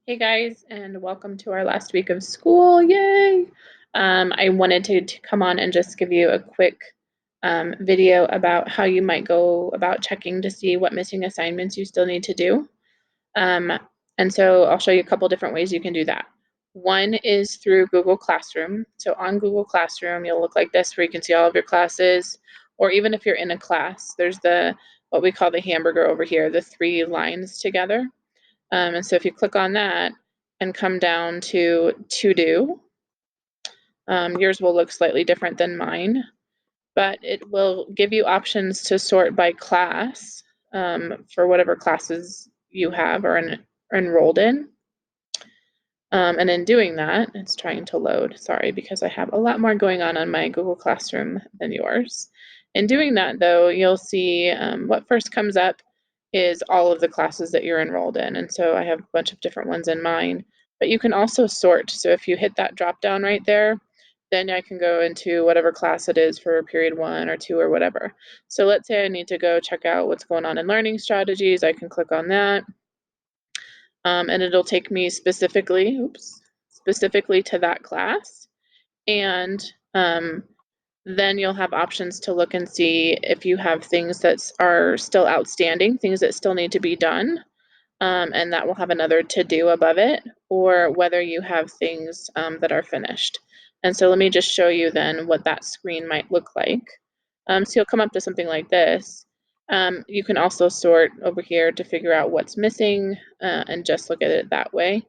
Hey guys, and welcome to our last week of school. Yay! I wanted to come on and just give you a quick video about how you might go about checking to see what missing assignments you still need to do. Um, and so I'll show you a couple different ways you can do that. One is through Google Classroom. So on Google Classroom, you'll look like this where you can see all of your classes, or even if you're in a class, there's what we call the hamburger over here, the three lines together. And so if you click on that and come down to do, yours will look slightly different than mine, but it will give you options to sort by class for whatever classes you have or enrolled in. And in doing that, it's trying to load, sorry, because I have a lot more going on my Google Classroom than yours. In doing that, though, you'll see what first comes up is all of the classes that you're enrolled in. And so I have a bunch of different ones in mine, but you can also sort. So if you hit that drop down right there, then I can go into whatever class it is for period 1 or 2 or whatever. So let's say I need to go check out what's going on in learning strategies. I can click on that. And it'll take me specifically to that class. And then you'll have options to look and see if you have things that are still outstanding, things that still need to be done. And that will have another to do above it, or whether you have things that are finished. And so let me just show you then what that screen might look like. So you'll come up to something like this. You can also sort over here to figure out what's missing and just look at it that way.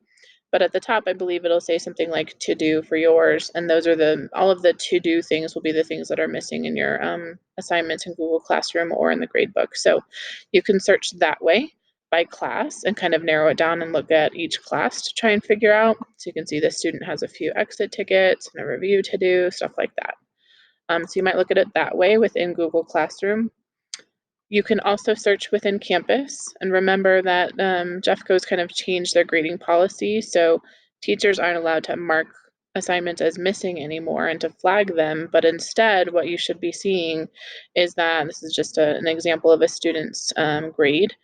But at the top, I believe it'll say something like to do for yours. And those are all of the to do things will be the things that are missing in your assignments in Google Classroom or in the gradebook. So you can search that way by class and kind of narrow it down and look at each class to try and figure out. So you can see the student has a few exit tickets and a review to do, stuff like that. So you might look at it that way within Google Classroom. You can also search within Canvas, and remember that Jeffco's kind of changed their grading policy, so teachers aren't allowed to mark assignments as missing anymore and to flag them, but instead what you should be seeing is that this is just an example of a student's grade.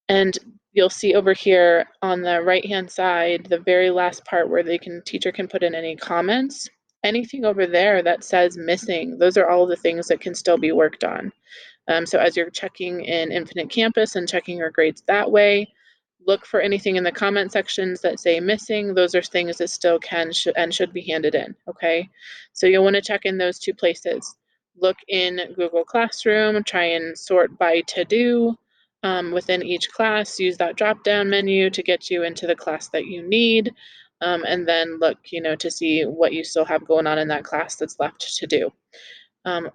And you'll see over here on the right-hand side, the very last part where teacher can put in any comments. Anything over there that says missing, those are all the things that can still be worked on. So as you're checking in Infinite Campus and checking your grades that way, look for anything in the comment sections that say missing. Those are things that still should be handed in, okay? So you'll want to check in those two places. Look in Google Classroom, try and sort by to do within each class. Use that drop-down menu to get you into the class that you need. And then look, to see what you still have going on in that class that's left to do.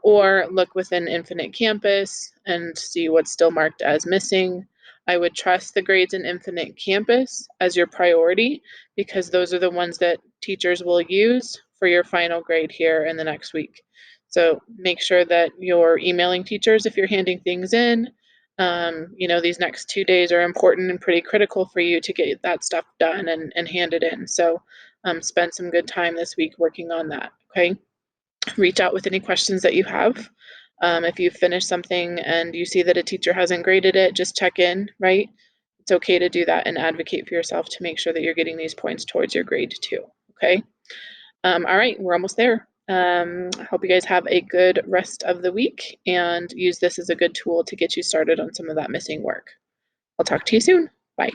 Or look within Infinite Campus and see what's still marked as missing. I would trust the grades in Infinite Campus as your priority because those are the ones that teachers will use for your final grade here in the next week. So make sure that you're emailing teachers if you're handing things in. These next 2 days are important and pretty critical for you to get that stuff done and handed in. So spend some good time this week working on that, okay? Reach out with any questions that you have. If you finish something and you see that a teacher hasn't graded it, just check in, right? It's okay to do that and advocate for yourself to make sure that you're getting these points towards your grade too, okay? All right, we're almost there. I hope you guys have a good rest of the week and use this as a good tool to get you started on some of that missing work. I'll talk to you soon. Bye.